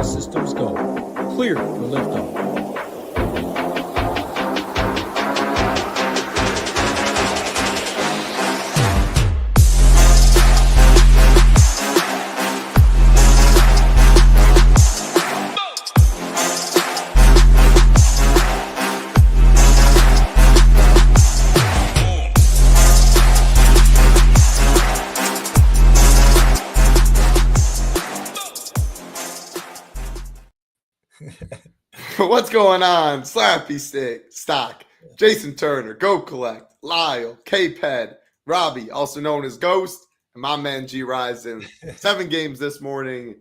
systems go. Clear for liftoff. What's going on? Slappy Stock, Jason Turner, Go Collect, Lyle, K-Ped, Robbie, also known as Ghost, and my man Gyiraszin. 7 games this morning.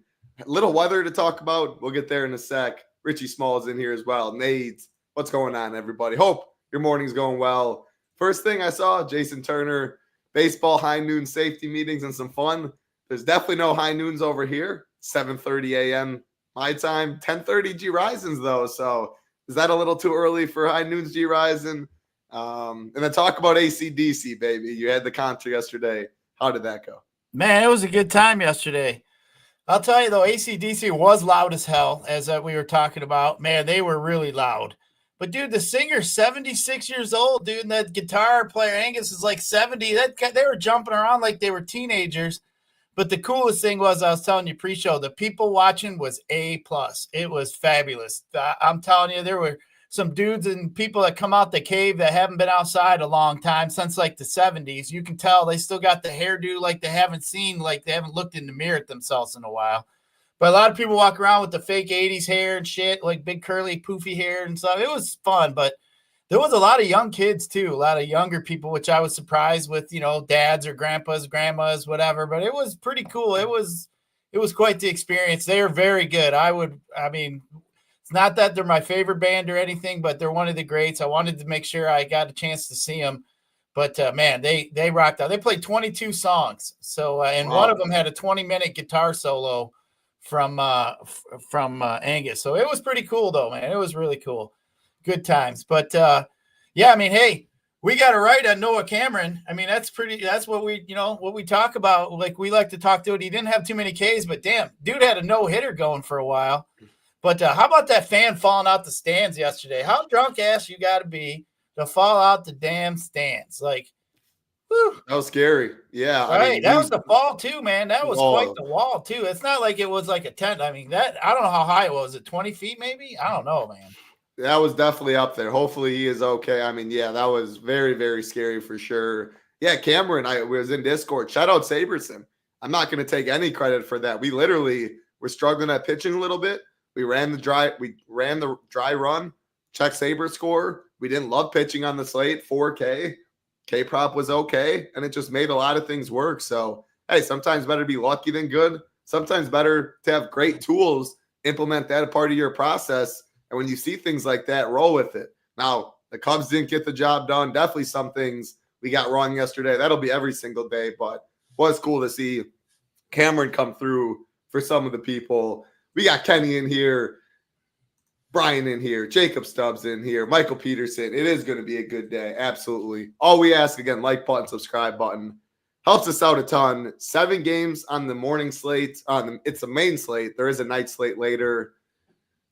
A little weather to talk about. We'll get there in a sec. Richie Small's in here as well. Nades, what's going on, everybody? Hope your morning's going well. First thing I saw, Jason Turner, baseball high noon safety meetings and some fun. There's definitely no high noons over here. 7:30 a.m. my time, 10:30 Gyiraszin's though. So is that a little too early for high noons Gyiraszin? And then talk about AC/DC, baby. You had the concert yesterday. How did that go? Man, it was a good time yesterday. I'll tell you though, AC/DC was loud as hell, as we were talking about. Man, they were really loud. But dude, the singer's 76 years old, dude, and that guitar player Angus is like 70. They were jumping around like they were teenagers. But the coolest thing was, I was telling you pre-show, the people watching was A+. It was fabulous. I'm telling you, there were some dudes and people that come out the cave that haven't been outside a long time, since like the 70s. You can tell they still got the hairdo like they haven't seen, like they haven't looked in the mirror at themselves in a while. But a lot of people walk around with the fake 80s hair and shit, like big curly poofy hair and stuff. It was fun, but there was a lot of young kids too, a lot of younger people, which I was surprised with, you know, dads or grandpas, grandmas, whatever. But it was pretty cool. It was quite the experience. They are very good. It's not that they're my favorite band or anything, but they're one of the greats. I wanted to make sure I got a chance to see them. But man, they rocked out. They played 22 songs. So and one of them had a 20-minute guitar solo from Angus. So it was pretty cool though, man. It was really cool. Good times. But yeah, I mean, hey, we got to write on Noah Cameron. I mean, that's what we talk about. Like, we like to talk to it. He didn't have too many Ks, but damn, dude had a no-hitter going for a while. But how about that fan falling out the stands yesterday? How drunk ass you got to be to fall out the damn stands? Like, whew. That was scary. Yeah. Right. I mean, that was the fall too, man. That was quite the wall too. It's not like it was like a tent. I mean, I don't know how high it was. Was it 20 feet maybe? I don't know, man. That was definitely up there. Hopefully he is okay. I mean, yeah, that was very, very scary for sure. Yeah, Cameron, I was in Discord. Shout out Saberson. I'm not going to take any credit for that. We literally were struggling at pitching a little bit. We ran the dry run, check Saber score. We didn't love pitching on the slate, 4K. K-prop was okay, and it just made a lot of things work. So, hey, sometimes better to be lucky than good. Sometimes better to have great tools, implement that a part of your process. And when you see things like that, roll with it. Now, the Cubs didn't get the job done. Definitely some things we got wrong yesterday. That'll be every single day, but it was cool to see Cameron come through for some of the people. We got Kenny in here, Brian in here, Jacob Stubbs in here, Michael Peterson. It is going to be a good day. Absolutely. All we ask, again, like button, subscribe button. Helps us out a ton. 7 games on the morning slate. It's a main slate. There is a night slate later.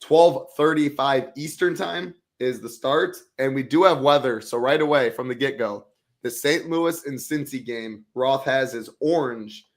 12:35 Eastern time is the start, and we do have weather. So right away from the get-go, the St. Louis and Cincy game, Roth has is orange.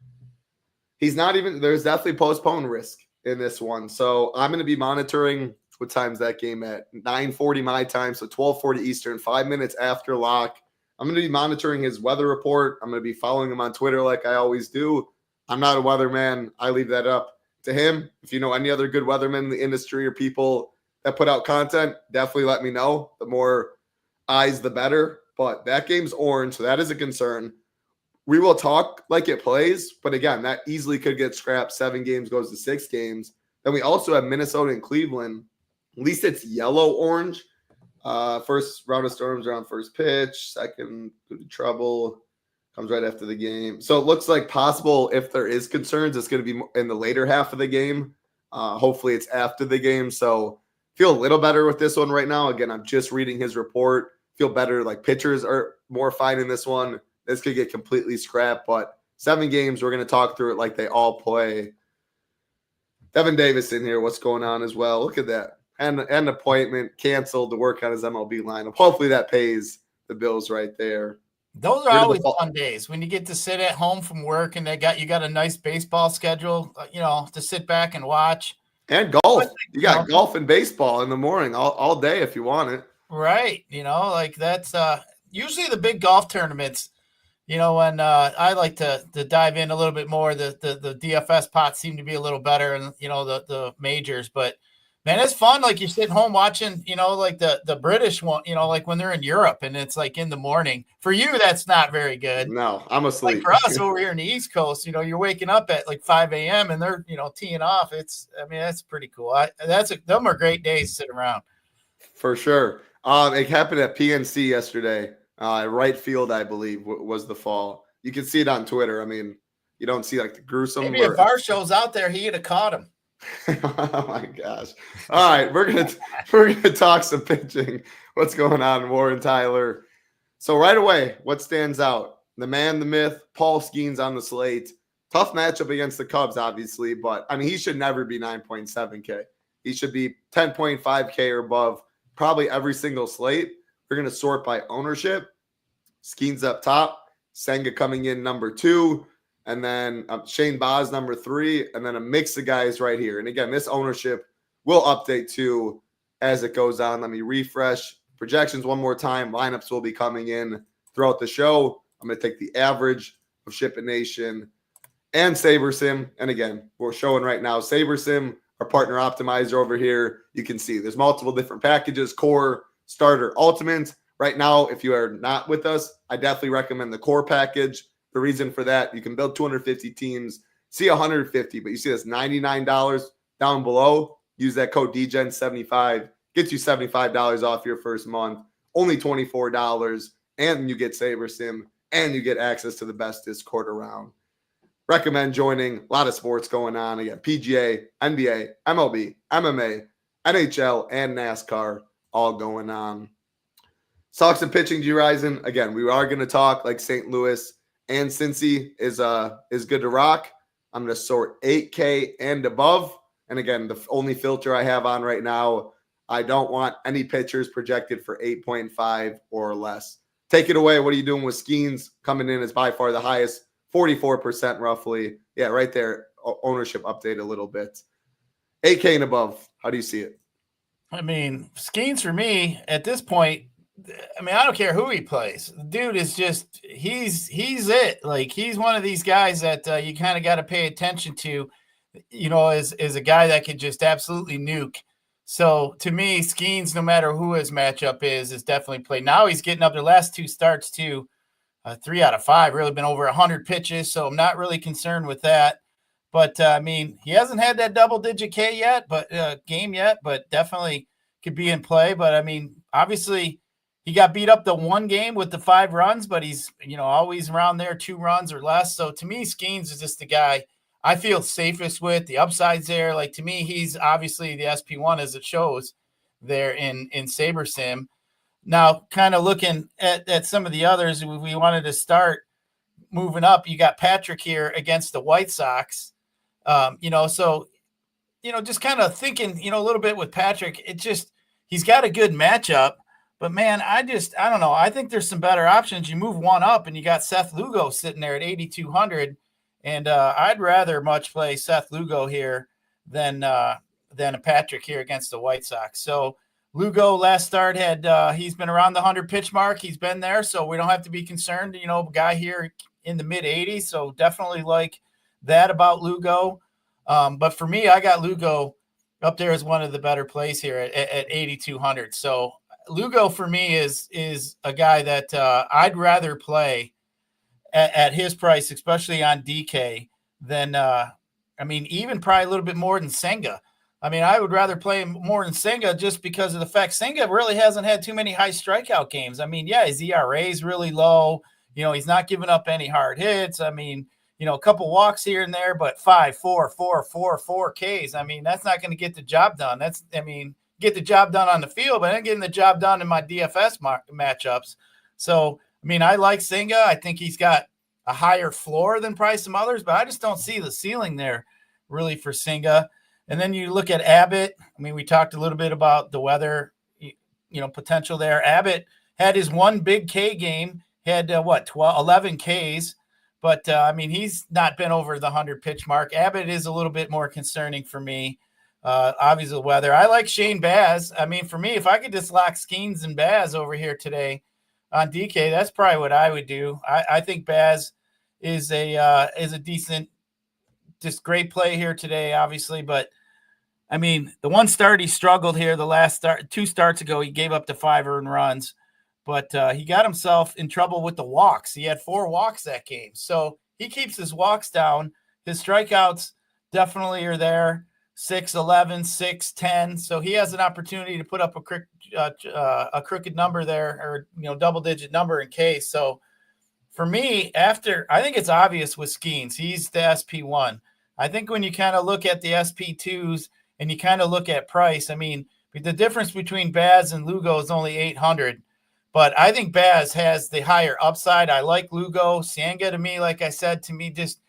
There's definitely postponed risk in this one. So I'm going to be monitoring what time's that game at 9:40 my time, so 12:40 Eastern, 5 minutes after lock. I'm going to be monitoring his weather report. I'm going to be following him on Twitter like I always do. I'm not a weatherman. I leave that up to him. If you know any other good weathermen in the industry or people that put out content, definitely let me know. The more eyes, the better. But that game's orange, so that is a concern. We will talk like it plays, but again, that easily could get scrapped. 7 games goes to 6 games. Then we also have Minnesota and Cleveland. At least it's yellow-orange. First round of storms are on first pitch. Second, trouble. Comes right after the game. So it looks like possible if there is concerns, it's going to be in the later half of the game. Hopefully it's after the game. So feel a little better with this one right now. Again, I'm just reading his report. Feel better. Like pitchers are more fine in this one. This could get completely scrapped, but 7 games, we're going to talk through it like they all play. Devin Davis in here. What's going on as well? Look at that. And an appointment canceled to work on his MLB lineup. Hopefully that pays the bills right there. Those are always fun days when you get to sit at home from work and you got a nice baseball schedule, to sit back and watch. And golf. You got golf and baseball in the morning all day if you want it. Right. Like that's usually the big golf tournaments, when I like to dive in a little bit more, the DFS pots seem to be a little better and, the majors. But, man, it's fun. Like you're sitting home watching, like the British one, like when they're in Europe and it's like in the morning. For you, that's not very good. No, I'm asleep. Like for us over here in the East Coast, you're waking up at like 5 a.m. and they're, teeing off. That's pretty cool. Them are great days to sit around. For sure. It happened at PNC yesterday. Right field, I believe, was the fall. You can see it on Twitter. I mean, you don't see like the gruesome. Maybe if Barshow's out there, he'd have caught him. Oh my gosh! All right, we're gonna talk some pitching. What's going on, Warren Tyler? So right away, what stands out? The man, the myth, Paul Skeens on the slate. Tough matchup against the Cubs, obviously, but I mean he should never be 9.7K. He should be 10.5K or above. Probably every single slate. We're going to sort by ownership. Skeens up top. Senga coming in number 2. And then Shane Baz number 3. And then a mix of guys right here. And again, this ownership will update too as it goes on. Let me refresh projections one more time. Lineups will be coming in throughout the show. I'm going to take the average of SHIPIT Nation and SaberSim. And again, we're showing right now SaberSim, our partner optimizer over here. You can see there's multiple different packages, core, starter, ultimate. Right now, if you are not with us, I definitely recommend the core package. The reason for that, you can build 250 teams, see 150, but you see this $99 down below. Use that code DGEN75, gets you $75 off your first month, only $24, and you get SaberSim, and you get access to the best Discord around. Recommend joining. A lot of sports going on. Again, PGA, NBA, MLB, MMA, NHL, and NASCAR all going on. Stocks and pitching, Gyiraszin. Again, we are going to talk like St. Louis and Cincy is good to rock. I'm going to sort 8K and above. And again, the only filter I have on right now, I don't want any pitchers projected for 8.5 or less. Take it away. What are you doing with Skeens? Coming in as by far the highest, 44% roughly. Yeah, right there. Ownership update a little bit. 8K and above. How do you see it? I mean, Skeens for me at this point, I mean, I don't care who he plays. The dude is just, he's it. Like, he's one of these guys that you kind of got to pay attention to, as a guy that could just absolutely nuke. So to me, Skeens, no matter who his matchup is definitely played. Now he's getting up the last 2 starts too. 3 out of 5, really been over 100 pitches. So I'm not really concerned with that. But I mean, he hasn't had that double-digit K yet, but game yet, but definitely could be in play. But I mean, obviously, he got beat up the one game with the 5 runs, but he's always around there 2 runs or less. So to me, Skeens is just the guy I feel safest with. The upside's there. Like to me, he's obviously the SP1 as it shows there in SaberSim. Now, kind of looking at some of the others, we wanted to start moving up. You got Patrick here against the White Sox. Just kind of thinking, a little bit with Patrick, he's got a good matchup, but man, I don't know. I think there's some better options. You move one up and you got Seth Lugo sitting there at 8,200. And I'd rather much play Seth Lugo here than a Patrick here against the White Sox. So Lugo last start he's been around the 100 pitch mark. He's been there, so we don't have to be concerned. Guy here in the mid 80s. So definitely like that about Lugo. But for me, I got Lugo up there as one of the better plays here at 8,200. So Lugo for me is a guy that I'd rather play at his price, especially on DK, than even probably a little bit more than Senga. I mean, I would rather play him more than Senga just because of the fact Senga really hasn't had too many high strikeout games. I mean, yeah, his ERA is really low. He's not giving up any hard hits. I mean, a couple walks here and there, but 5, 4, 4, 4, 4 Ks. I mean, that's not going to get the job done. Get the job done on the field, but I'm getting the job done in my DFS matchups. So, I mean, I like Senga. I think he's got a higher floor than probably some others, but I just don't see the ceiling there really for Senga. And then you look at Abbott. I mean, we talked a little bit about the weather, potential there. Abbott had his one big K game, had 11 Ks, but I mean, he's not been over the 100 pitch mark. Abbott is a little bit more concerning for me. Obviously the weather. I like Shane Baz. I mean, for me, if I could just lock Skeens and Baz over here today on DK, that's probably what I would do. I think Baz is a decent, just great play here today, obviously, but I mean, the one start he struggled here. The last start, 2 starts ago, he gave up the 5 earned runs, but he got himself in trouble with the walks. He had 4 walks that game, so he keeps his walks down. His strikeouts definitely are there, 6-11, 6-10. So he has an opportunity to put up a crooked number there, or double-digit number in case. So for me, I think it's obvious with Skeens, he's the SP1. I think when you kind of look at the SP2s, and you kind of look at price, I mean, the difference between Baz and Lugo is only 800, but I think Baz has the higher upside. I like Lugo. Senga, to me, like I said, just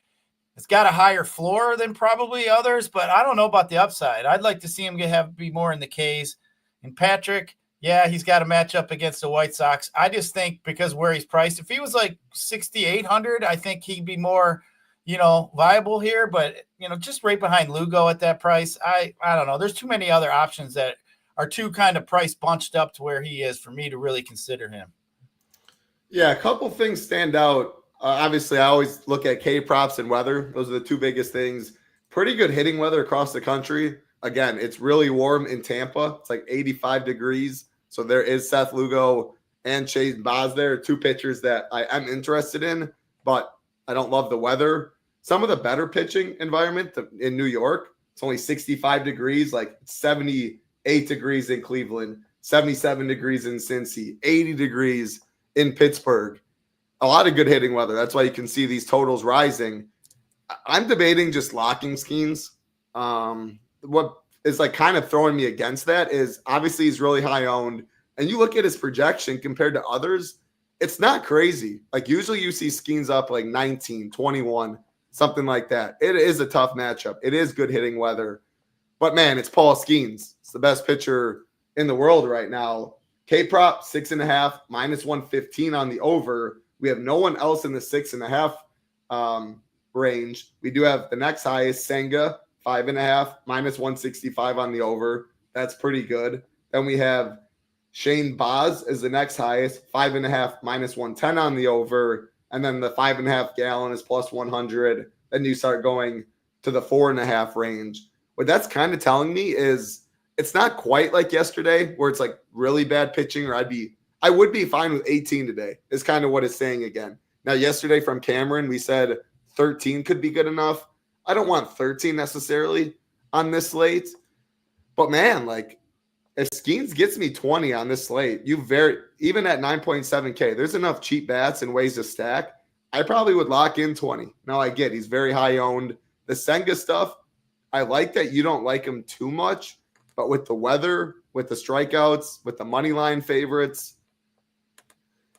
it's got a higher floor than probably others, but I don't know about the upside. I'd like to see him be more in the Ks. And Patrick, yeah, he's got to match up against the White Sox. I just think because where he's priced, if he was like 6,800, I think he'd be more viable here, but just right behind Lugo at that price. I don't know. There's too many other options that are too kind of price bunched up to where he is for me to really consider him. Yeah, a couple things stand out. Obviously, I always look at K props and weather. Those are the 2 biggest things. Pretty good hitting weather across the country. Again, it's really warm in Tampa. It's like 85 degrees. So there is Seth Lugo and Chase Baz there, 2 pitchers that I am interested in, but I don't love the weather. Some of the better pitching environment in New York, it's only 65 degrees, like 78 degrees in Cleveland, 77 degrees in Cincy, 80 degrees in Pittsburgh. A lot of good hitting weather. That's why you can see these totals rising. I'm debating just locking Skeens. What is like kind of throwing me against that is obviously he's really high owned. And you look at his projection compared to others, it's not crazy. Like usually you see Skeens up like 19, 21, something like that. It is a tough matchup. It is good hitting weather. But man, it's Paul Skeens. It's the best pitcher in the world right now. K-prop, 6.5, -115 on the over. We have no one else in the 6.5 range. We do have the next highest, Senga, 5.5, -165 on the over. That's pretty good. Then we have Shane Baz is the next highest, 5.5, -110 on the over. And then the 5.5 gallon is +100. Then you start going to the 4.5 range. What that's kind of telling me is it's not quite like yesterday where it's like really bad pitching, or I would be fine with 18 today is kind of what it's saying again. Now, yesterday from Cameron, we said 13 could be good enough. I don't want 13 necessarily on this slate, but man, like, if Skeens gets me 20 on this slate, even at 9.7K, there's enough cheap bats and ways to stack. I probably would lock in 20. Now I get he's very high owned. The Senga stuff, I like that you don't like him too much, but with the weather, with the strikeouts, with the money line favorites,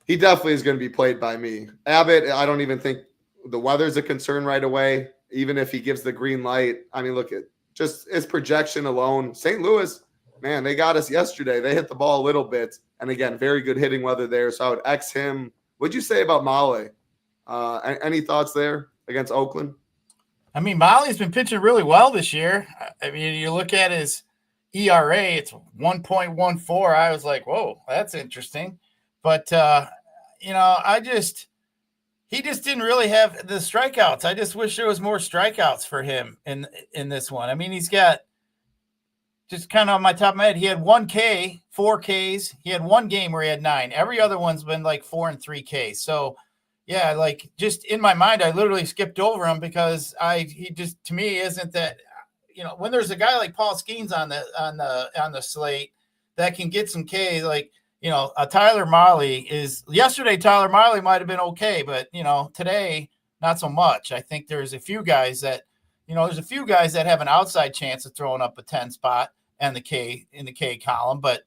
he definitely is going to be played by me. Abbott, I don't even think the weather's a concern right away, even if he gives the green light. I mean, look at just his projection alone. St. Louis, man, they got us yesterday. They hit the ball a little bit. And again, very good hitting weather there. So I would X him. What'd you say about Male? Any thoughts there against Oakland? I mean, Male's been pitching really well this year. I mean, you look at his ERA, it's 1.14. I was like, whoa, that's interesting. But, he just didn't really have the strikeouts. I just wish there was more strikeouts for him in this one. I mean, he's got, just kind of on my top of my head, he had 1 K, 4 Ks. He had 1 game where he had 9. Every other one's been like 4 and 3 Ks. So, yeah, like just in my mind, I literally skipped over him because he just to me isn't that, when there's a guy like Paul Skeens on the slate that can get some Ks, like Tyler Mahle yesterday. Tyler Mahle might have been okay, but today not so much. I think there's a few guys that have an outside chance of throwing up a 10 spot and the K in the K column. But,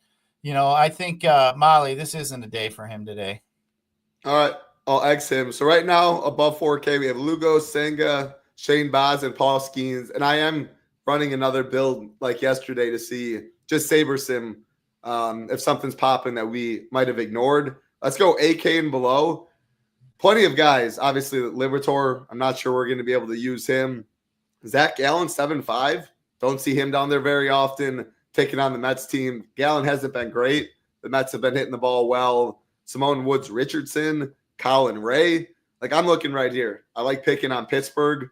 I think Mahle, this isn't a day for him today. All right. I'll X him. So right now above 4K, we have Lugo, Senga, Shane Baz, and Paul Skeens. And I am running another build like yesterday to see just Saber Sim if something's popping that we might have ignored. Let's go AK and below. Plenty of guys. Obviously, Libertor, I'm not sure we're going to be able to use him. Zach Gallen, 7.5. Don't see him down there very often taking on the Mets team. Gallen hasn't been great. The Mets have been hitting the ball well. Simone Woods Richardson, Colin Ray. Like, I'm looking right here. I like picking on Pittsburgh.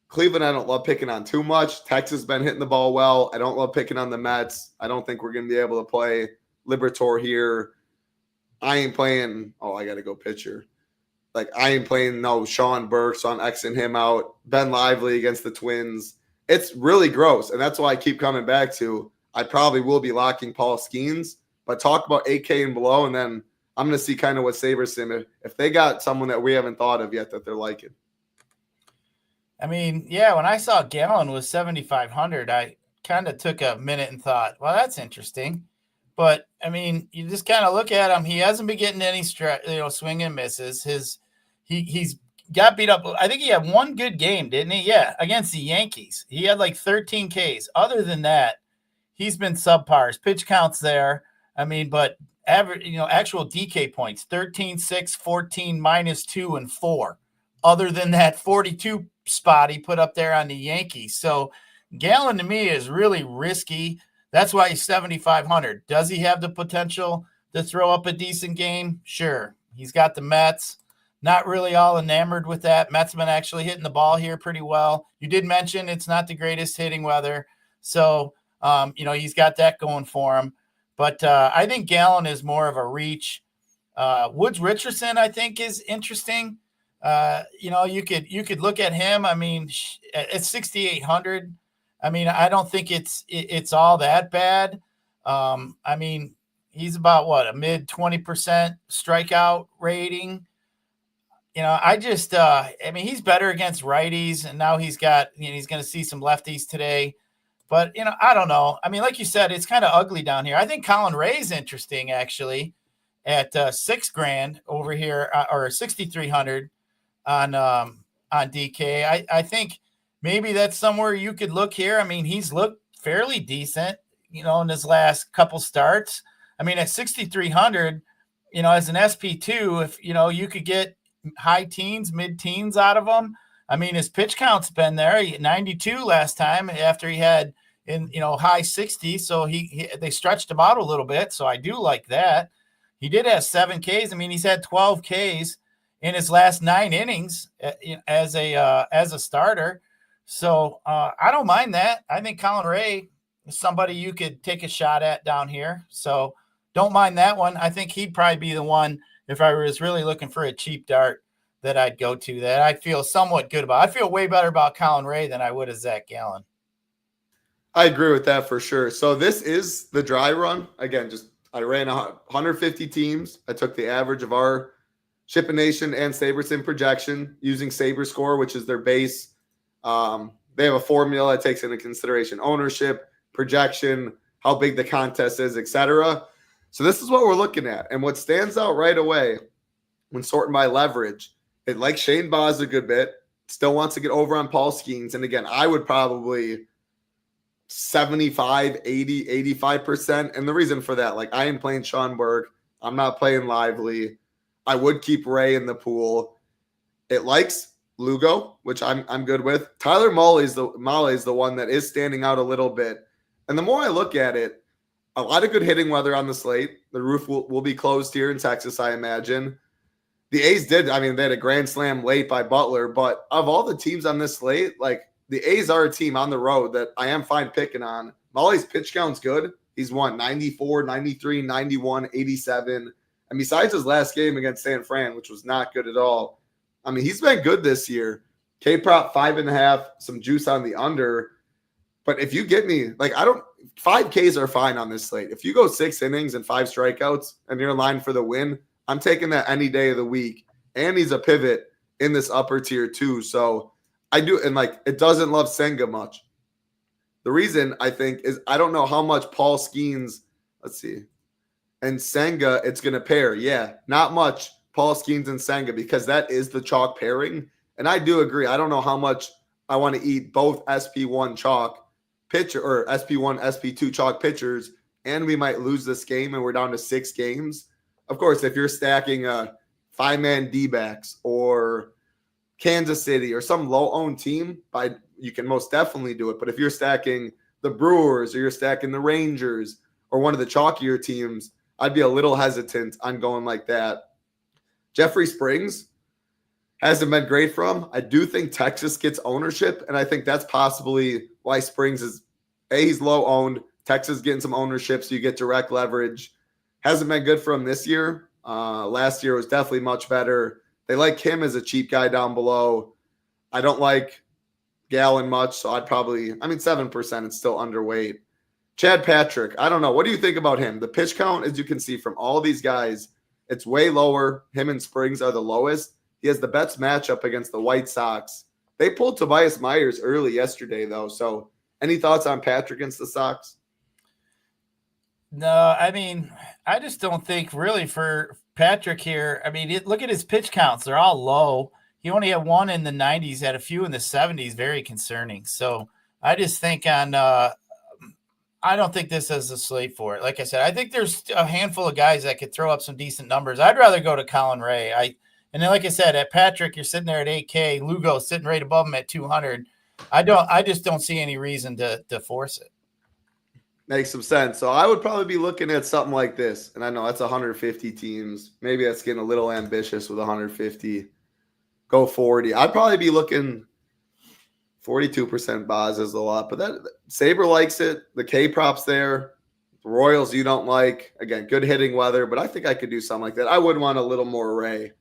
Cleveland, I don't love picking on too much. Texas has been hitting the ball well. I don't love picking on the Mets. I don't think we're going to be able to play Libertor here. I ain't playing. Oh, I got to go pitcher. Like, I ain't playing no Sean Burke, so I'm Xing him out. Ben Lively against the Twins. It's really gross, and that's why I keep coming back to I probably will be locking Paul Skeens, but talk about 8K and below, and then I'm going to see kind of what Saber Sim, if they got someone that we haven't thought of yet that they're liking. I mean, yeah, when I saw Gallen was 7,500, I kind of took a minute and thought, well, that's interesting. But, I mean, you just kind of look at him. He hasn't been getting any swing and misses. He's got beat up. I think he had one good game, didn't he? Yeah, against the Yankees. He had like 13 Ks. Other than that, he's been subpar. His pitch count's there. I mean, but average, actual DK points, 13, 6, 14, -2, and 4. Other than that 42 spot he put up there on the Yankees. So Gallen to me is really risky. That's why he's 7,500. Does he have the potential to throw up a decent game? Sure. He's got the Mets. Not really all enamored with that. Mets been actually hitting the ball here pretty well. You did mention it's not the greatest hitting weather. So, he's got that going for him. But I think Gallen is more of a reach. Woods Richardson, I think, is interesting. You could look at him. I mean, at 6,800. I mean, I don't think it's all that bad. I mean, he's about a mid 20% strikeout rating. He's better against righties, and now he's got, he's going to see some lefties today. But, I don't know. I mean, like you said, it's kind of ugly down here. I think Colin Ray's interesting, actually, at $6,000 over here, or 6,300 on DK. I think maybe that's somewhere you could look here. I mean, he's looked fairly decent, in his last couple starts. I mean, at 6,300, as an SP2, if, you could get high teens, mid-teens out of him. I mean, his pitch count's been there. He had 92 last time after he had high 60s. So they stretched him out a little bit. So I do like that. He did have 7 Ks. I mean, he's had 12 Ks in his last 9 innings as a starter. So I don't mind that. I think Colin Ray is somebody you could take a shot at down here. So don't mind that one. I think he'd probably be the one, if I was really looking for a cheap dart, that I'd go to, that I'd feel somewhat good about. I feel way better about Colin Ray than I would have Zach Gallen. I agree with that for sure. So this is the dry run. Again, I ran 150 teams. I took the average of our SHIPIT Nation and SaberSim projection using SaberScore, which is their base. They have a formula that takes into consideration ownership, projection, how big the contest is, etc. So this is what we're looking at. And what stands out right away when sorting by leverage, it likes Shane Baz a good bit, still wants to get over on Paul Skeens. And again, I would probably 75, 80, 85%. And the reason for that, I am playing Sean Burke. I'm not playing Lively. I would keep Ray in the pool. It likes Lugo, which I'm good with. Tyler Molly's the one that is standing out a little bit. And the more I look at it, a lot of good hitting weather on the slate. The roof will be closed here in Texas, I imagine. The A's they had a grand slam late by Butler, but of all the teams on this slate, the A's are a team on the road that I am fine picking on. Molly's pitch count's good. He's won 94, 93, 91, 87. And besides his last game against San Fran, which was not good at all, I mean, he's been good this year. K-prop 5.5, some juice on the under. But if you get me, 5Ks are fine on this slate. If you go 6 innings and 5 strikeouts and you're in line for the win, I'm taking that any day of the week. And he's a pivot in this upper tier too. So I do, and it doesn't love Senga much. The reason I think is I don't know how much Paul Skeens, let's see, and Senga it's going to pair. Yeah, not much Paul Skeens and Senga, because that is the chalk pairing. And I do agree. I don't know how much I want to eat both SP1 chalk pitcher or SP1, SP2 chalk pitchers, and we might lose this game and we're down to 6 games. Of course, if you're stacking a 5-man D-backs or Kansas City or some low-owned team, you can most definitely do it. But if you're stacking the Brewers or you're stacking the Rangers or one of the chalkier teams, I'd be a little hesitant on going like that. Jeffrey Springs hasn't been great from. I do think Texas gets ownership, and I think that's possibly why Springs is, he's low-owned. Texas getting some ownership, so you get direct leverage. Hasn't been good for him this year. Last year was definitely much better. They like him as a cheap guy down below. I don't like Gallen much, so I'd probably, 7%, it's still underweight. Chad Patrick, I don't know. What do you think about him? The pitch count, as you can see from all these guys, it's way lower. Him and Springs are the lowest. He has the best matchup against the White Sox. They pulled Tobias Myers early yesterday, though. So any thoughts on Patrick against the Sox? No, I just don't think really for Patrick here. Look at his pitch counts. They're all low. He only had one in the 90s, had a few in the 70s. Very concerning. So I just think I don't think this is a slate for it. Like I said, I think there's a handful of guys that could throw up some decent numbers. I'd rather go to Colin Ray. And then, like I said, at Patrick, you're sitting there at 8K. Lugo sitting right above him at 200. I just don't see any reason to force it. Makes some sense. So I would probably be looking at something like this. And I know that's 150 teams. Maybe that's getting a little ambitious with 150. Go 40. I'd probably be looking 42% Boz is a lot. But that Sabre likes it. The K-prop's there. The Royals you don't like. Again, good hitting weather. But I think I could do something like that. I would want a little more Ray.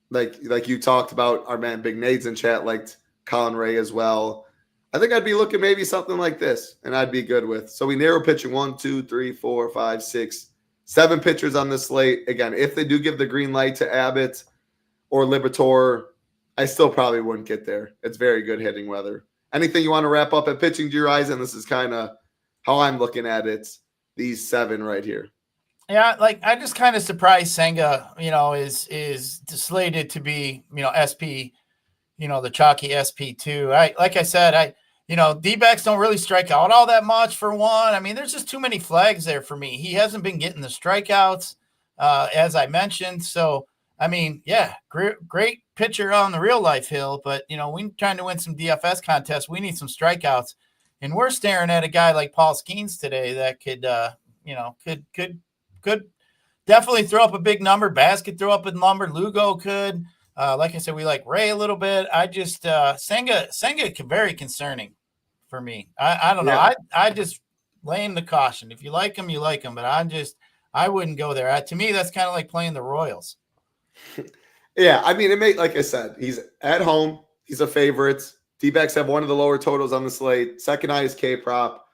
Like you talked about, our man Big Nades in chat liked Colin Ray as well. I think I'd be looking maybe something like this, and I'd be good with. So we narrow pitching 1, 2, 3, 4, 5, 6, 7 pitchers on the slate. Again, if they do give the green light to Abbott or Liberatore, I still probably wouldn't get there. It's very good hitting weather. Anything you want to wrap up at pitching, Gyiraszin? This is kind of how I'm looking at it. These 7 right here. Yeah, I just kind of surprised Senga, is slated to be, SP, the chalky SP2. Like I said, D-backs don't really strike out all that much for one. There's just too many flags there for me. He hasn't been getting the strikeouts, as I mentioned. So, great pitcher on the real life hill, but, we're trying to win some DFS contests. We need some strikeouts. And we're staring at a guy like Paul Skeens today that could definitely throw up a big number. Bass could throw up a number. Lugo could. Like I said, we like Ray a little bit. I just Senga very concerning for me. I don't know. Yeah. I just laying the caution. If you like him, you like him. But I wouldn't go there. To me, that's kind of like playing the Royals. Yeah, it may, like I said, he's at home. He's a favorite. D-backs have one of the lower totals on the slate. Second highest K-prop.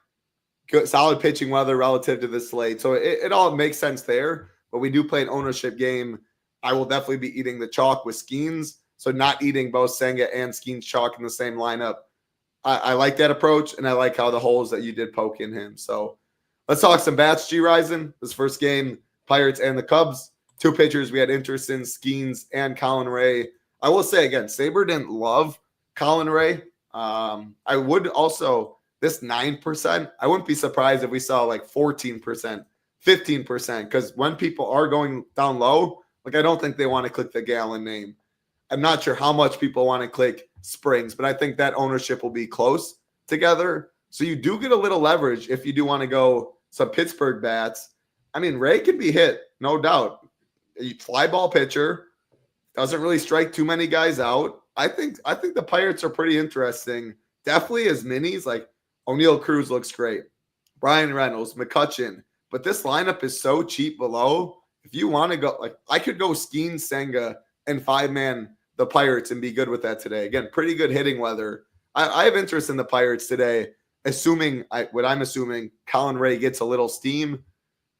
Good, solid pitching weather relative to the slate. So it all makes sense there. But we do play an ownership game. I will definitely be eating the chalk with Skeens. So not eating both Senga and Skeens chalk in the same lineup. I like that approach, and I like how the holes that you did poke in him. So let's talk some bats, Gyiraszin. This first game, Pirates and the Cubs. 2 pitchers we had interest in, Skeens and Colin Ray. I will say, again, Sabre didn't love Colin Ray. I would also, this 9%, I wouldn't be surprised if we saw like 14%, 15%, because when people are going down low, I don't think they want to click the Gallen name. I'm not sure how much people want to click Springs, but I think that ownership will be close together. So you do get a little leverage if you do want to go some Pittsburgh bats. Ray can be hit, no doubt. A fly ball pitcher, doesn't really strike too many guys out. I think the Pirates are pretty interesting. Definitely as minis, like O'Neal Cruz looks great. Brian Reynolds, McCutchen. But this lineup is so cheap below. If you want to go, I could go Skeens, Senga, and 5-man the Pirates and be good with that today. Again, pretty good hitting weather. I have interest in the Pirates today, assuming Colin Ray gets a little steam.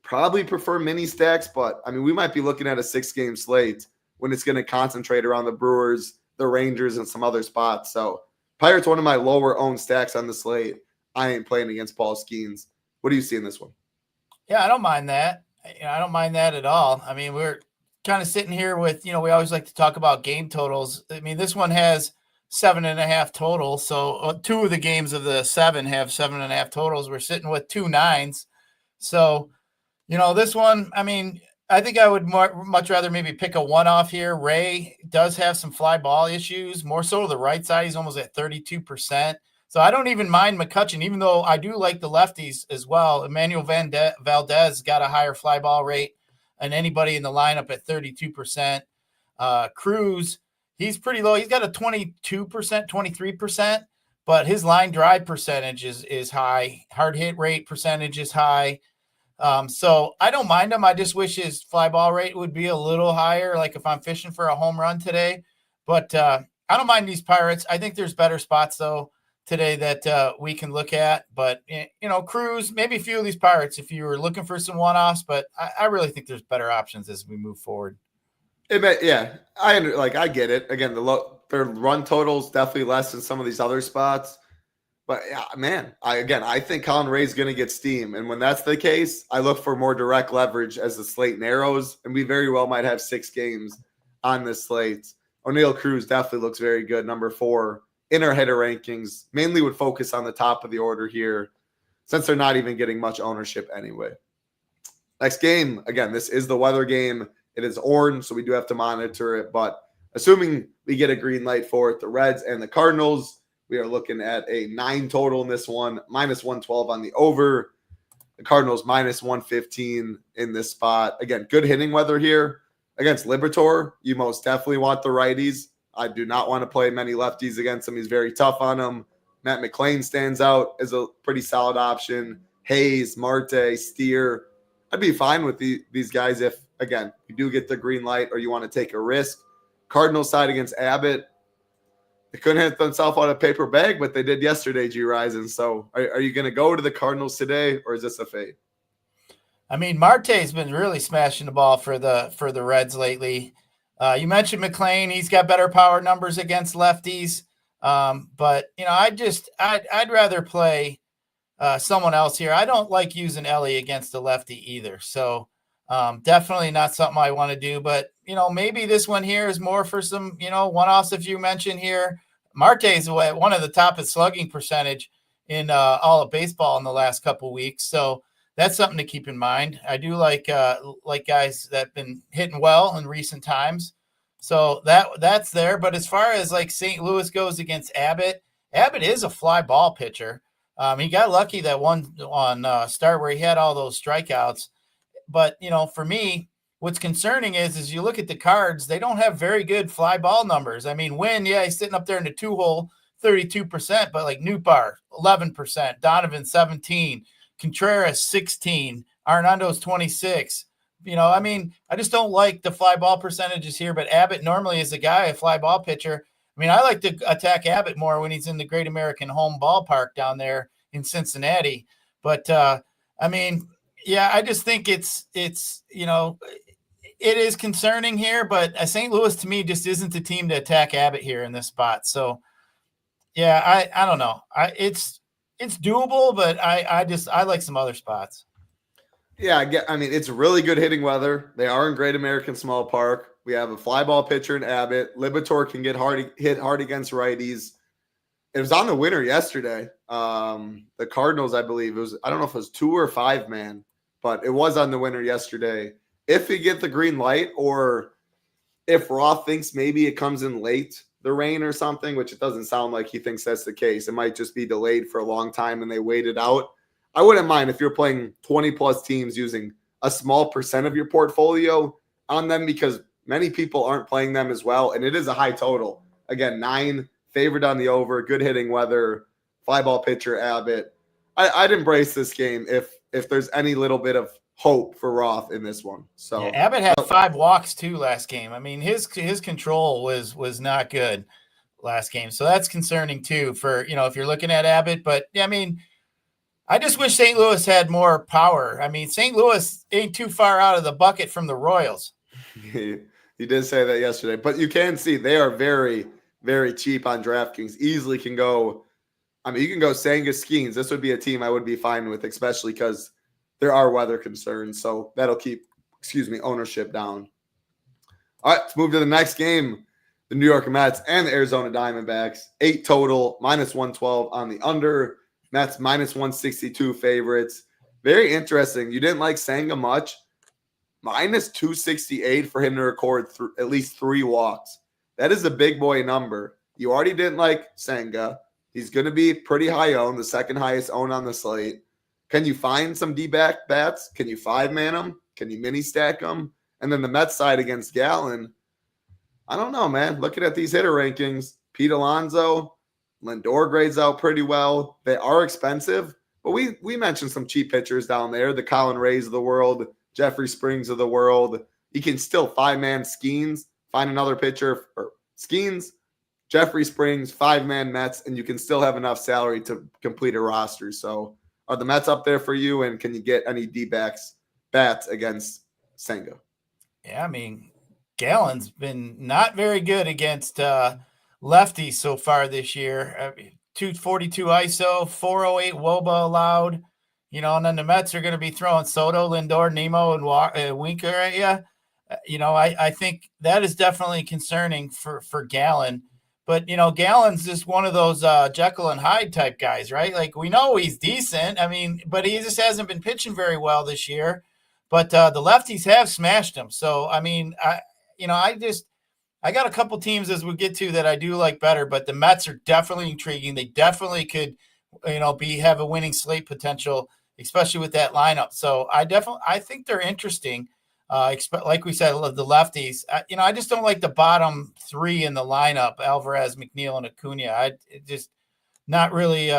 Probably prefer mini stacks, but we might be looking at a 6-game slate when it's going to concentrate around the Brewers, the Rangers, and some other spots. So Pirates, one of my lower owned stacks on the slate. I ain't playing against Paul Skeens. What do you see in this one? Yeah, I don't mind that. I don't mind that at all. kind of sitting here with, we always like to talk about game totals. I mean, this one has 7.5 total. So 2 of the games of the 7 have 7.5 totals. We're sitting with 2 9s. So, this one, I mean, I think I would much rather maybe pick a one-off here. Ray does have some fly ball issues, more so to the right side. He's almost at 32%. So I don't even mind McCutchen, even though I do like the lefties as well. Emmanuel Valdez got a higher fly ball rate than anybody in the lineup at 32%. Cruz, he's pretty low. He's got a 22%, 23%, but his line drive percentage is high. Hard hit rate percentage is high. So I don't mind him. I just wish his fly ball rate would be a little higher, like if I'm fishing for a home run today. But I don't mind these Pirates. I think there's better spots, though, today that we can look at. But, Cruz, maybe a few of these Pirates if you were looking for some one-offs. But I really think there's better options as we move forward. I get it. Again, their run total's definitely less than some of these other spots. But, yeah, man, I think Colin Ray's going to get steam. And when that's the case, I look for more direct leverage as the slate narrows. And we very well might have 6 games on this slate. O'Neal Cruz definitely looks very good, number 4 in our hitter rankings. Mainly would focus on the top of the order here since they're not even getting much ownership anyway. Next game, again, this is the weather game. It is orange, so we do have to monitor it. But assuming we get a green light for it, the Reds and the Cardinals, we are looking at a 9 total in this one, minus 112 on the over. The Cardinals minus 115 in this spot. Again, good hitting weather here. Against Liberatore, you most definitely want the righties. I do not want to play many lefties against him. He's very tough on them. Matt McClain stands out as a pretty solid option. Hayes, Marte, Steer. I'd be fine with these guys if, again, you do get the green light or you want to take a risk. Cardinals side against Abbott. They couldn't hit themselves out of paper bag, but they did yesterday, Gyiraszin. So are you going to go to the Cardinals today, or is this a fade? I mean, Marte's been really smashing the ball for the Reds lately. You mentioned McClain. He's got better power numbers against lefties. But, I'd rather play someone else here. I don't like using Ellie against a lefty either. So definitely not something I want to do. But, maybe this one here is more for some, one-offs if you mentioned here. Marte's one of the top in slugging percentage in all of baseball in the last couple of weeks. So that's something to keep in mind. I do like guys that have been hitting well in recent times. So that's there. But as far as like St. Louis goes against Abbott is a fly ball pitcher. He got lucky that one on start where he had all those strikeouts. But, for me, what's concerning is you look at the Cards, they don't have very good fly ball numbers. I mean, he's sitting up there in the 2-hole, 32%, but like Nootbaar, 11%, Donovan, 17%, Contreras, 16%, Arnando's 26%. I just don't like the fly ball percentages here, but Abbott normally is a fly ball pitcher. I mean, I like to attack Abbott more when he's in the Great American Home Ballpark down there in Cincinnati. But, I just think it is concerning here, but St. Louis to me just isn't the team to attack Abbott here in this spot. So, yeah, I don't know. It's doable, but I like some other spots. Yeah, it's really good hitting weather. They are in Great American Small Park. We have a fly ball pitcher in Abbott. Liberatore can hit hard against righties. It was on the winner yesterday. The Cardinals, I believe, I don't know if it was 2 or 5 man, but it was on the winner yesterday. If you get the green light, or if Roth thinks maybe it comes in late, the rain or something, which it doesn't sound like he thinks that's the case. It might just be delayed for a long time and they wait it out. I wouldn't mind if you're playing 20-plus teams using a small percent of your portfolio on them, because many people aren't playing them as well, and it is a high total. Again, 9, favored on the over, good hitting weather, fly ball pitcher Abbott. I'd embrace this game if there's any little bit of hope for Roth in this one. So yeah, Abbott had 5 walks too last game. I mean, his control was not good last game, so that's concerning too for if you're looking at Abbott. But yeah, I mean, I just wish St. Louis had more power. I mean, St. Louis ain't too far out of the bucket from the Royals. You did say that yesterday, but you can see they are very, very cheap on DraftKings. Easily can go. I mean, you can go Sangus Skeens. This would be a team I would be fine with, especially because there are weather concerns. So that'll keep, ownership down. All right, let's move to the next game. The New York Mets and the Arizona Diamondbacks. 8 total, -112 on the under. Mets -162 favorites. Very interesting. You didn't like Senga much. -268 for him to record at least 3 walks. That is a big boy number. You already didn't like Senga. He's going to be pretty high owned, the second highest owned on the slate. Can you find some D-back bats? Can you 5-man them? Can you mini stack them? And then the Mets side against Gallen. I don't know, man. Looking at these hitter rankings, Pete Alonso, Lindor grades out pretty well. They are expensive, but we mentioned some cheap pitchers down there, the Colin Rays of the world, Jeffrey Springs of the world. You can still 5-man Skeens, find another pitcher for Skeens, Jeffrey Springs, 5-man Mets, and you can still have enough salary to complete a roster. So are the Mets up there for you, and can you get any D-backs bats against Senga? Yeah, I mean, Gallen's been not very good against lefties so far this year. 242 ISO, 408 WOBA allowed. And then the Mets are going to be throwing Soto, Lindor, Nemo, and Winker at you. I think that is definitely concerning for Gallen. But, Gallen's just one of those Jekyll and Hyde type guys, right? Like, we know he's decent. I mean, but he just hasn't been pitching very well this year. But the lefties have smashed him. So, I mean, I got a couple teams as we get to that I do like better, but the Mets are definitely intriguing. They definitely could, have a winning slate potential, especially with that lineup. So I think they're interesting. Like we said, the lefties. I just don't like the bottom 3 in the lineup: Alvarez, McNeil, and Acuna. Just not really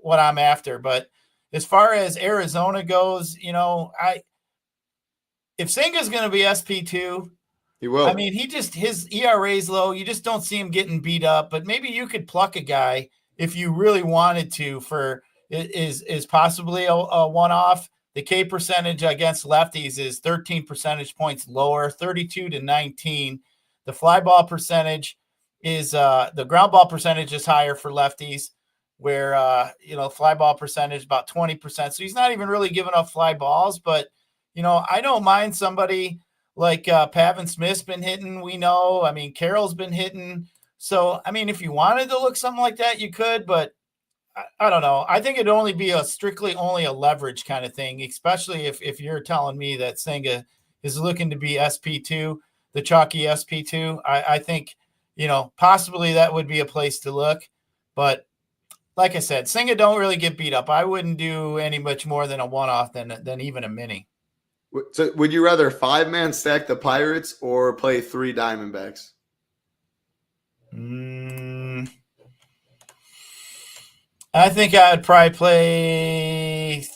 what I'm after. But as far as Arizona goes, if Senga's going to be SP2, he will. I mean, his ERA is low. You just don't see him getting beat up. But maybe you could pluck a guy if you really wanted to for is possibly a one-off. The K percentage against lefties is 13 percentage points lower, 32 to 19. The fly ball percentage is the ground ball percentage is higher for lefties, where fly ball percentage about 20%. So he's not even really giving up fly balls. But I don't mind somebody like Pavin Smith's been hitting. We know. I mean, Carroll's been hitting. So I mean, if you wanted to look something like that, you could. But I don't know. I think it'd only be strictly only a leverage kind of thing, especially if you're telling me that Senga is looking to be SP2, the chalky SP2. I think, possibly that would be a place to look. But like I said, Senga don't really get beat up. I wouldn't do any much more than a one-off than even a mini. So would you rather 5-man stack the Pirates or play 3 Diamondbacks? I think I would probably play.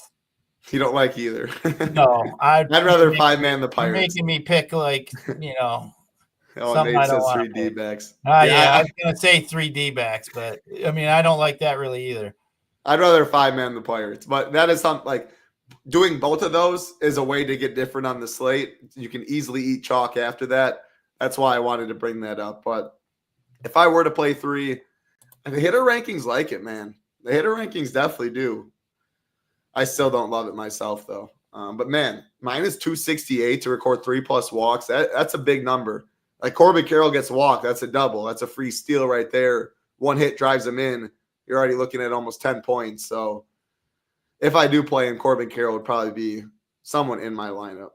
You don't like either. No, I'd rather 5-man the Pirates. You're making me pick something Nate I don't says want 3 D-backs. Yeah, I was gonna say 3 D-backs, but I mean I don't like that really either. I'd rather 5-man the Pirates, but that is something like doing both of those is a way to get different on the slate. You can easily eat chalk after that. That's why I wanted to bring that up. But if I were to play 3, the hitter rankings like it, man. The hitter rankings definitely do. I still don't love it myself, though. But, man, -268 to record 3+ walks. That's a big number. Like Corbin Carroll gets walked. That's a double. That's a free steal right there. 1 hit drives him in. You're already looking at almost 10 points. So if I do play him, Corbin Carroll would probably be someone in my lineup.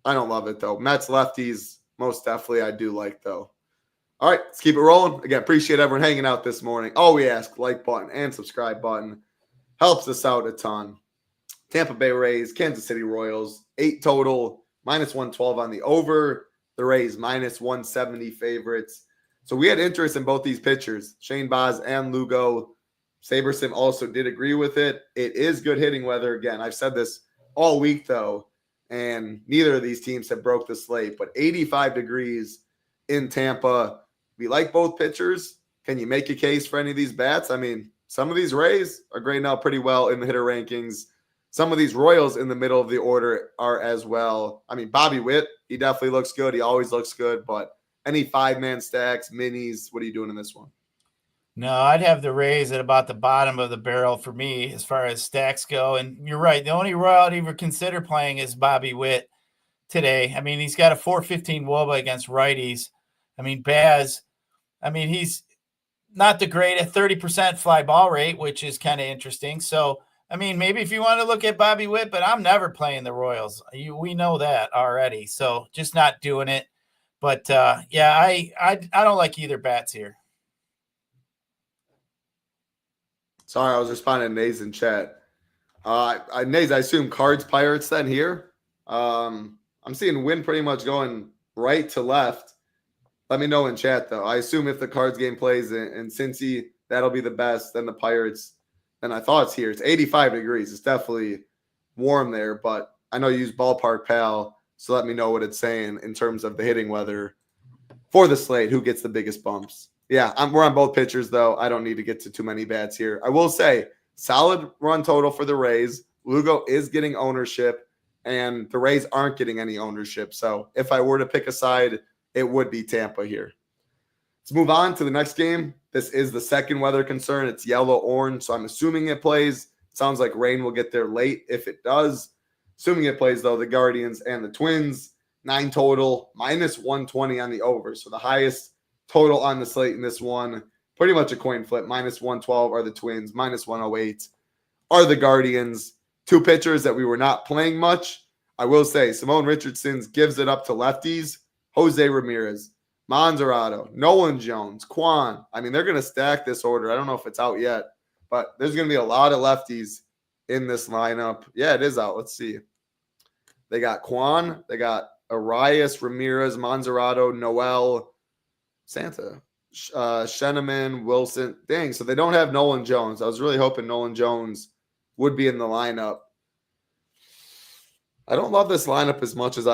I don't love it, though. Mets lefties, most definitely I do like, though. All right, let's keep it rolling. Again, appreciate everyone hanging out this morning. All we ask, like button and subscribe button. Helps us out a ton. Tampa Bay Rays, Kansas City Royals, 8 total, -112 on the over. The Rays, -170 favorites. So we had interest in both these pitchers, Shane Baz and Lugo. Sabersim also did agree with it. It is good hitting weather. Again, I've said this all week, though, and neither of these teams have broke the slate, but 85 degrees in Tampa. We like both pitchers. Can you make a case for any of these bats? I mean, some of these Rays are grading out pretty well in the hitter rankings. Some of these Royals in the middle of the order are as well. I mean, Bobby Witt, he definitely looks good. He always looks good. But any 5-man stacks, minis, what are you doing in this one? No, I'd have the Rays at about the bottom of the barrel for me as far as stacks go. And you're right. The only Royal I'd even consider playing is Bobby Witt. today. I mean, he's got a 4.15 WOBA against righties. I mean, Baz, I mean, he's not the great at 30% fly ball rate, which is kind of interesting. So, I mean, maybe if you want to look at Bobby Witt, but I'm never playing the Royals. We know that already. So just not doing it. But yeah, I don't like either bats here. Sorry, I was responding to Nays in chat. Nays, I assume Cards Pirates then here. I'm seeing Win pretty much going right to left. Let me know in chat though. I assume if the Cards game plays in Cincy, that'll be the best. Then the Pirates. And I thought it's here. It's 85 degrees. It's definitely warm there, but I know you use Ballpark Pal, so let me know what it's saying in terms of the hitting weather for the slate. Who gets the biggest bumps? Yeah, we're on both pitchers, though. I don't need to get to too many bats here. I will say, solid run total for the Rays. Lugo is getting ownership, and the Rays aren't getting any ownership. So if I were to pick a side, it would be Tampa here. Let's move on to the next game. This is the second weather concern. It's yellow-orange, so I'm assuming it plays. Sounds like rain will get there late if it does. Assuming it plays, though, the Guardians and the Twins. 9 total, minus 120 on the over. So the highest total on the slate in this one, pretty much a coin flip. Minus 112 are the Twins. Minus 108 are the Guardians. 2 pitchers that we were not playing much. I will say, Simone Richardson gives it up to lefties. Jose Ramirez, Monserrato, Nolan Jones, Kwan. I mean, they're going to stack this order. I don't know if it's out yet, but there's going to be a lot of lefties in this lineup. Yeah, it is out. Let's see. They got Kwan. They got Arias, Ramirez, Monserrato, Noel, Santa, Sheneman, Wilson. Dang, so they don't have Nolan Jones. I was really hoping Nolan Jones would be in the lineup. I don't love this lineup as much as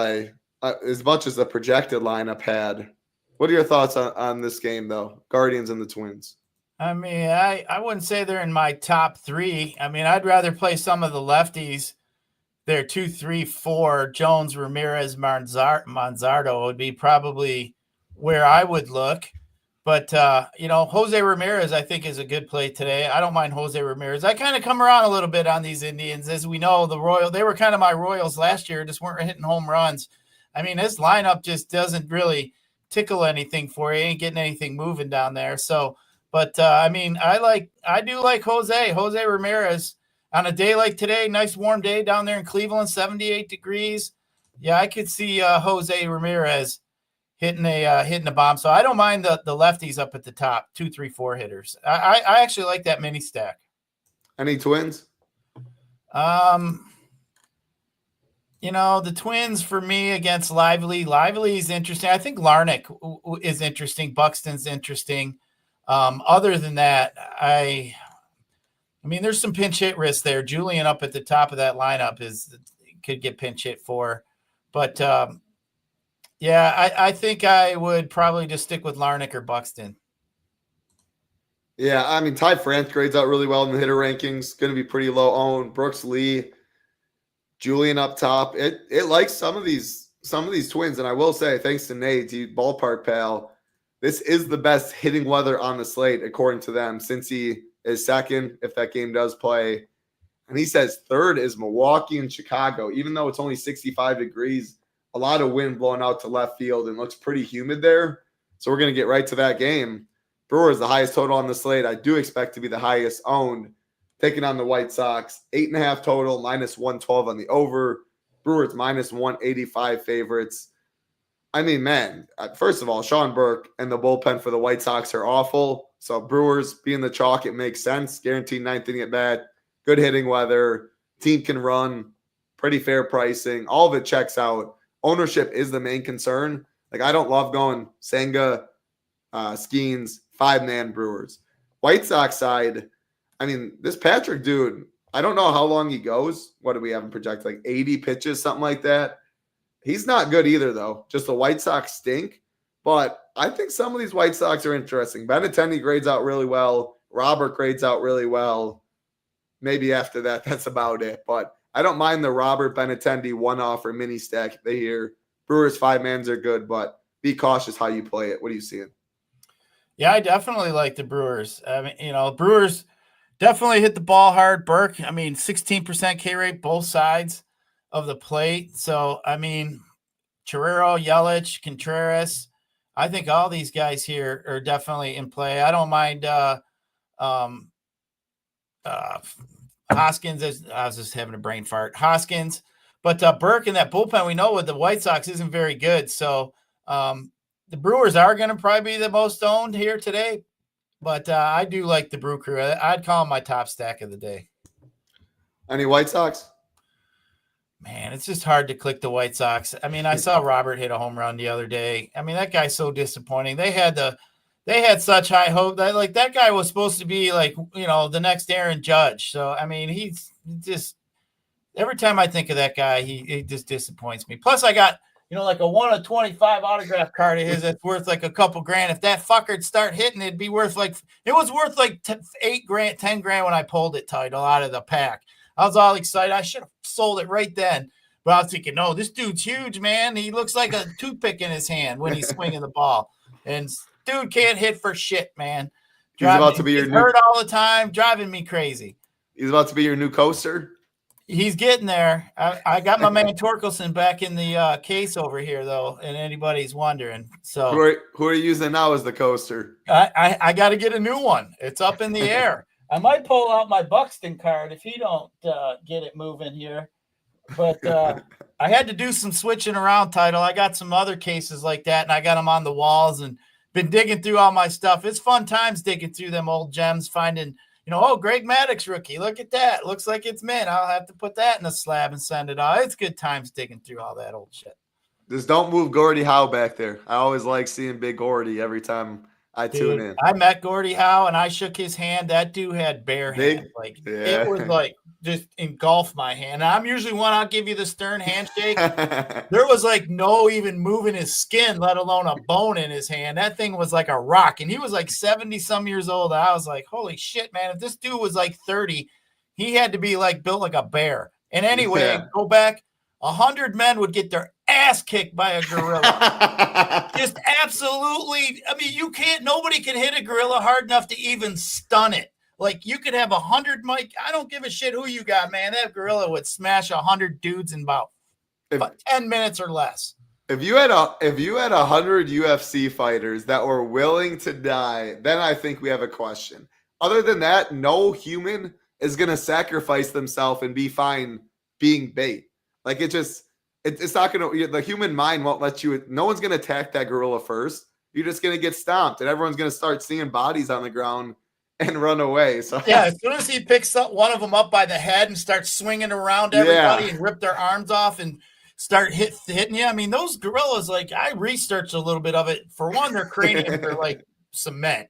the projected lineup had. What are your thoughts on this game, though? Guardians and the Twins. I mean, I wouldn't say they're in my top 3. I mean, I'd rather play some of the lefties. They're 2, 3, 4. Jones, Ramirez, Manzardo would be probably where I would look. But, Jose Ramirez, I think, is a good play today. I don't mind Jose Ramirez. I kind of come around a little bit on these Indians. As we know, they were kind of my Royals last year, just weren't hitting home runs. I mean, this lineup just doesn't really tickle anything for you. Ain't getting anything moving down there. So, but, I mean, I do like Jose Ramirez. On a day like today, nice warm day down there in Cleveland, 78 degrees. Yeah, I could see Jose Ramirez hitting a bomb. So I don't mind the lefties up at the top, 2, 3, 4 hitters. I actually like that mini stack. Any Twins? The Twins for me against Lively. Lively is interesting. I think Larnach is interesting. Buxton's interesting. Other than that, I mean, there's some pinch hit risk there. Julian up at the top of that lineup could get pinch hit for. But, yeah, I think I would probably just stick with Larnach or Buxton. Yeah, I mean, Ty France grades out really well in the hitter rankings. Going to be pretty low owned. Brooks Lee, Julian up top. It likes some of these Twins. And I will say, thanks to Nate, Ballpark Pal, this is the best hitting weather on the slate, according to them, since he is second, if that game does play. And he says third is Milwaukee and Chicago, even though it's only 65 degrees, a lot of wind blowing out to left field and looks pretty humid there. So we're going to get right to that game. Brewers, the highest total on the slate. I do expect to be the highest owned. Taking on the White Sox, 8.5 total, minus 112 on the over. Brewers minus 185 favorites. I mean, man, first of all, Sean Burke and the bullpen for the White Sox are awful. So Brewers being the chalk, it makes sense. Guaranteed 9th inning at bat. Good hitting weather. Team can run. Pretty fair pricing. All of it checks out. Ownership is the main concern. Like, I don't love going Senga, Skeens, 5-man Brewers. White Sox side, I mean, this Patrick dude, I don't know how long he goes. What do we have him project? Like 80 pitches, something like that. He's not good either, though. Just the White Sox stink. But I think some of these White Sox are interesting. Benintendi grades out really well. Robert grades out really well. Maybe after that, that's about it. But I don't mind the Robert Benintendi one-off or mini stack if they hear. Brewers 5-mans are good, but be cautious how you play it. What are you seeing? Yeah, I definitely like the Brewers. I mean, Brewers definitely hit the ball hard. Burke, I mean, 16% K rate, both sides of the plate. So, I mean, Chirero, Yelich, Contreras. I think all these guys here are definitely in play. I don't mind Hoskins. I was just having a brain fart. Hoskins. But Burke in that bullpen, we know with the White Sox isn't very good. So the Brewers are going to probably be the most owned here today. But I do like the Brew Crew. I'd call them my top stack of the day. Any White Sox? Man, it's just hard to click the White Sox. I mean, I saw Robert hit a home run the other day. I mean, that guy's so disappointing. They had such high hope that that guy was supposed to be the next Aaron Judge. So I mean, he's just every time I think of that guy, he just disappoints me. Plus, I got like a 1 of 25 autograph card of his that's worth like a couple grand. If that fucker'd start hitting, it'd be worth it was worth like 8 grand, 10 grand when I pulled it title out of the pack. I was all excited. I should have sold it right then. But I was thinking, no, this dude's huge, man. He looks like a toothpick in his hand when he's swinging the ball. And dude can't hit for shit, man. He's about to be your hurt all the time, driving me crazy. He's about to be your new coaster. He's getting there. I got my man Torkelson back in the case over here, though, and anybody's wondering. So who are you using now as the coaster? I got to get a new one. It's up in the air. I might pull out my Buxton card if he don't get it moving here. But I had to do some switching around, title. I got some other cases like that, and I got them on the walls and been digging through all my stuff. It's fun times digging through them old gems, finding – Greg Maddux rookie. Look at that. Looks like it's mint. I'll have to put that in a slab and send it out. It's good times digging through all that old shit. Just don't move Gordie Howe back there. I always like seeing Big Gordie every time I tune in. I met Gordie Howe and I shook his hand. That dude had bare hands. It was like just engulfed my hand. And I'm usually one I'll give you the stern handshake. There was like no even moving his skin, let alone a bone in his hand. That thing was like a rock. And he was like 70 some years old. I was like, holy shit, man. If this dude was like 30, he had to be like built like a bear. And anyway, go back. 100 men would get their ass kicked by a gorilla. Just absolutely. I mean, nobody can hit a gorilla hard enough to even stun it. Like you could have 100, Mike. I don't give a shit who you got, man. That gorilla would smash 100 dudes in about 10 minutes or less. If you had 100 UFC fighters that were willing to die, then I think we have a question. Other than that, no human is going to sacrifice themselves and be fine being bait. Like it's not going to, the human mind won't let you, no one's going to attack that gorilla first. You're just going to get stomped and everyone's going to start seeing bodies on the ground and run away. So yeah, as soon as he picks up one of them up by the head and starts swinging around everybody and rip their arms off and start hitting you. I mean, those gorillas, like I researched a little bit of it. For one, their craniums are like cement.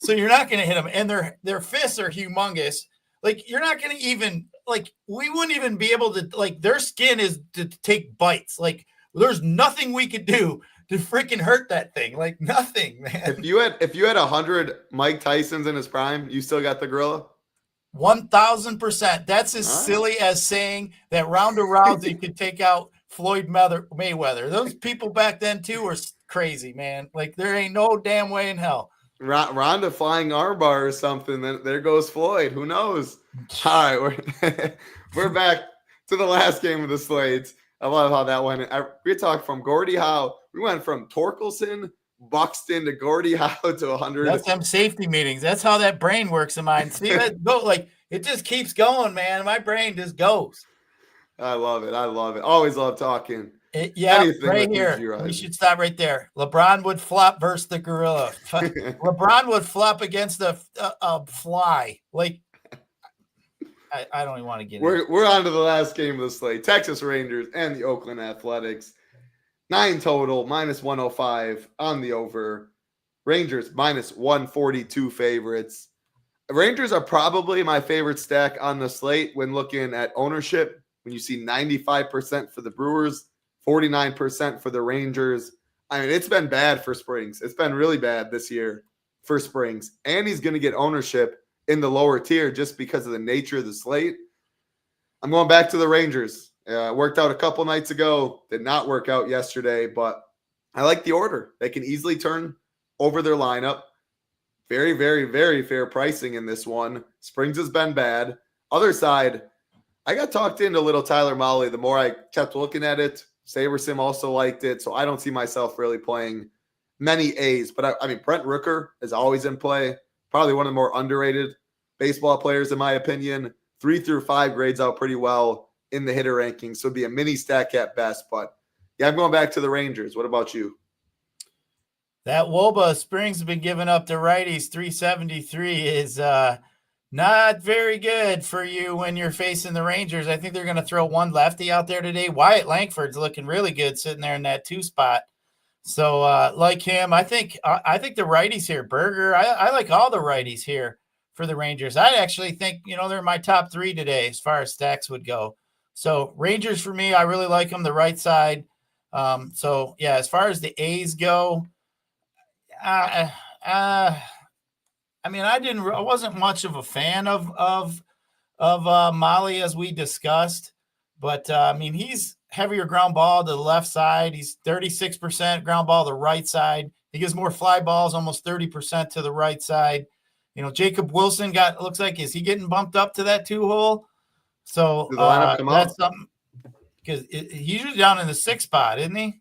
So you're not going to hit them. And their fists are humongous. Like you're not going to even, like we wouldn't even be able to, like their skin is to take bites. Like there's nothing we could do to freaking hurt that thing. Like nothing, man. If you had 100 Mike Tysons in his prime, you still got the gorilla? 1,000%. That's as silly as saying that Ronda Rousey could take out Floyd Mayweather. Those people back then too were crazy, man. Like there ain't no damn way in hell. Ronda flying armbar or something. Then there goes Floyd. Who knows? All right, we're back to the last game of the slates. I love how that went. We talked from Gordie Howe. We went from Torkelson, Buxton to Gordie Howe to 100. That's them safety meetings. That's how that brain works in mine. See that go like it just keeps going, man. My brain just goes. I love it. Always love talking. Right here. We should stop right there. LeBron would flop versus the gorilla. LeBron would flop against a fly. Like I don't even want to get it. We're on to the last game of the slate. Texas Rangers and the Oakland Athletics. 9 total, minus 105 on the over. Rangers minus 142 favorites. Rangers are probably my favorite stack on the slate when looking at ownership. When you see 95% for the Brewers, 49% for the Rangers. I mean, it's been bad for Springs. It's been really bad this year for Springs. And he's going to get ownership in the lower tier just because of the nature of the slate. I'm going back to the Rangers. Worked out a couple nights ago. Did not work out yesterday, but I like the order. They can easily turn over their lineup. Very, very, very fair pricing in this one. Springs has been bad. Other side, I got talked into little Tyler Mahle. The more I kept looking at it, SaberSim also liked it. So I don't see myself really playing many A's. But I mean, Brent Rooker is always in play. Probably one of the more underrated baseball players, in my opinion. 3 through 5 grades out pretty well in the hitter rankings. So it'd be a mini stack at best. But yeah, I'm going back to the Rangers. What about you? That Woba Springs has been giving up to righties. 373 is not very good for you when you're facing the Rangers. I think they're going to throw one lefty out there today. Wyatt Langford's looking really good sitting there in that 2 spot. So like him, I think the righties here, Berger, I like all the righties here for the Rangers. I actually think, they're my top 3 today as far as stacks would go. So Rangers for me, I really like them, the right side. So yeah, as far as the A's go, I wasn't much of a fan of Molly, as we discussed, but he's heavier ground ball to the left side. He's 36% ground ball to the right side. He gives more fly balls, almost 30% to the right side. Jacob Wilson looks like, is he getting bumped up to that 2 hole? So that's something, because he's usually down in the 6 spot, isn't he?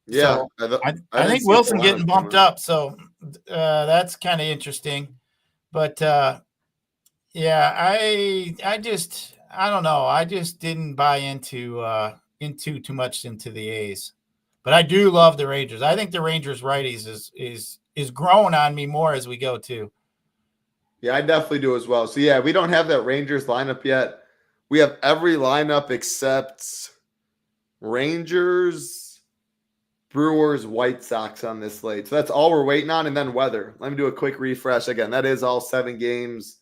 Yeah, so I think Wilson getting bumped up. So that's kind of interesting. But yeah, I don't know. I just didn't buy into too much into the A's. But I do love the Rangers. I think the Rangers righties is growing on me more as we go too. Yeah, I definitely do as well. So yeah, we don't have that Rangers lineup yet. We have every lineup except Rangers, Brewers, White Sox on this slate. So that's all we're waiting on. And then weather. Let me do a quick refresh again. That is all 7 games.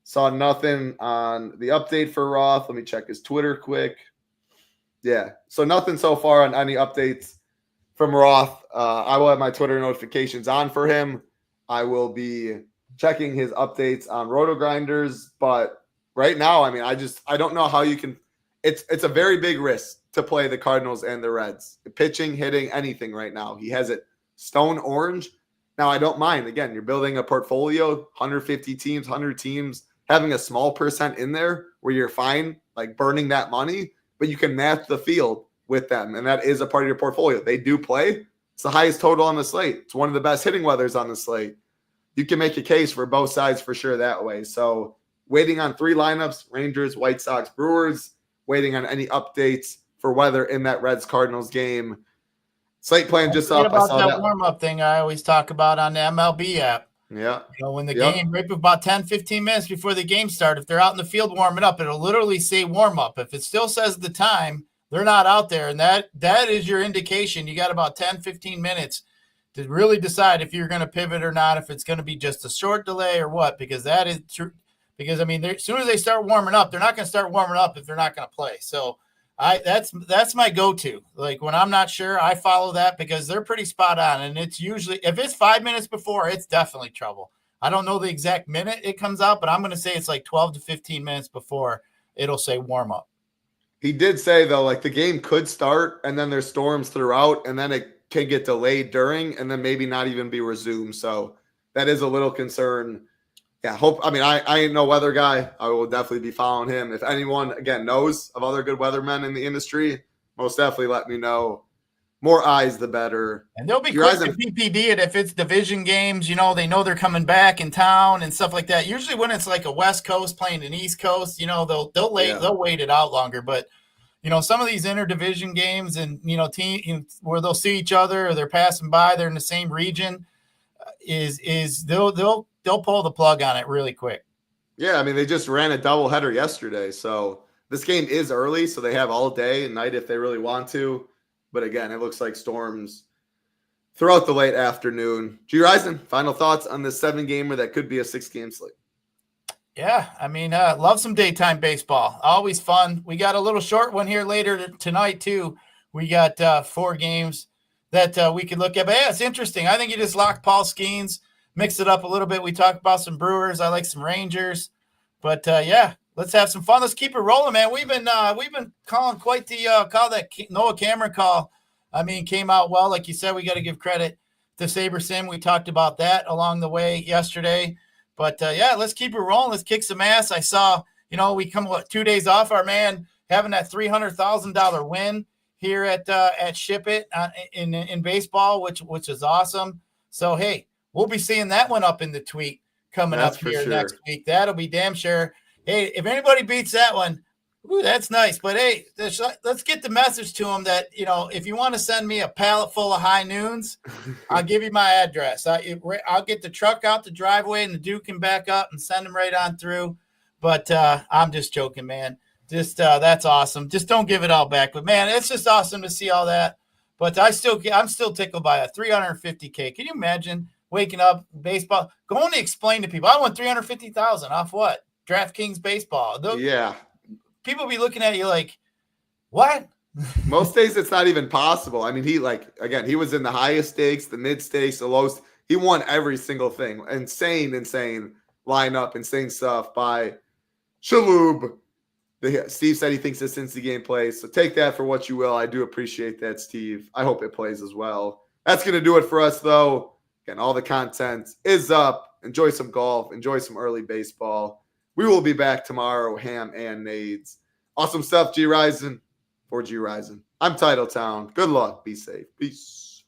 Saw nothing on the update for Roth. Let me check his Twitter quick. Yeah, so nothing so far on any updates from Roth. I will have my Twitter notifications on for him. I will be checking his updates on Roto Grinders. But right now, I don't know how you can. It's a very big risk to play the Cardinals and the Reds. Pitching, hitting, anything right now. He has it stone orange. Now, I don't mind. Again, you're building a portfolio, 150 teams, 100 teams, having a small percent in there where you're fine, like burning that money, but you can match the field with them, and that is a part of your portfolio. They do play. It's the highest total on the slate. It's one of the best hitting weathers on the slate. You can make a case for both sides for sure that way. So waiting on 3 lineups, Rangers, White Sox, Brewers, waiting on any updates for weather in that Reds-Cardinals game. Slate plan just up. I saw that warm-up thing I always talk about on the MLB app. Yeah. When the game, right about 10, 15 minutes before the game starts, if they're out in the field warming up, it'll literally say warm-up. If it still says the time, they're not out there. And that is your indication. You got about 10, 15 minutes to really decide if you're going to pivot or not, if it's going to be just a short delay or what, because that is true. Because, as soon as they start warming up, they're not going to start warming up if they're not going to play. So that's my go-to. Like when I'm not sure, I follow that because they're pretty spot on. And it's usually, if it's 5 minutes before, it's definitely trouble. I don't know the exact minute it comes out, but I'm going to say it's like 12 to 15 minutes before it'll say warm up. He did say though, like the game could start and then there's storms throughout and then it can get delayed during and then maybe not even be resumed. So that is a little concern. Yeah, I ain't no weather guy. I will definitely be following him. If anyone, again, knows of other good weathermen in the industry, most definitely let me know. More eyes, the better. And they'll be quick to PPD it if it's division games. They know they're coming back in town and stuff like that. Usually when it's like a West Coast playing an East Coast, they'll wait it out longer. But, some of these interdivision games and, teams where they'll see each other or they're passing by, they're in the same region, they'll pull the plug on it really quick. Yeah, they just ran a doubleheader yesterday. So this game is early, so they have all day and night if they really want to. But again, it looks like storms throughout the late afternoon. Gyiraszin, final thoughts on this 7-gamer that could be a 6-game slate? Yeah, love some daytime baseball. Always fun. We got a little short one here later tonight, too. We got 4 games that we could look at. But, yeah, it's interesting. I think you just lock Paul Skeens, mix it up a little bit. We talked about some Brewers. I like some Rangers. But, yeah, let's have some fun. Let's keep it rolling, man. We've been calling quite the call. That Noah Cameron call, came out well. Like you said, we got to give credit to SaberSim. We talked about that along the way yesterday. But, yeah, let's keep it rolling. Let's kick some ass. I saw, we come 2 days off our man having that $300,000 win. here at SHIPIT in baseball, which is awesome. So hey, we'll be seeing that one up in the tweet coming That's up for here sure. next week. That'll be damn sure. Hey, if anybody beats that one, ooh, that's nice. But hey, let's get the message to them that, if you want to send me a pallet full of high noons, I'll give you my address. I'll get the truck out the driveway and the Duke can back up and send them right on through. But I'm just joking, man. Just that's awesome. Just don't give it all back. But man, it's just awesome to see all that. But I'm still tickled by a $350K. Can you imagine waking up baseball, going to explain to people, I won $350,000 off what? DraftKings baseball. Yeah. People be looking at you like, what? Most days it's not even possible. I mean, he was in the highest stakes, the mid stakes, the lowest. He won every single thing. Insane lineup, insane stuff by Shalhoub. Steve said he thinks the Cincy game plays. So take that for what you will. I do appreciate that, Steve. I hope it plays as well. That's going to do it for us, though. Again, all the content is up. Enjoy some golf. Enjoy some early baseball. We will be back tomorrow, ham and nades. Awesome stuff, Gyiraszin. For Gyiraszin. I'm Titletown. Good luck. Be safe. Peace.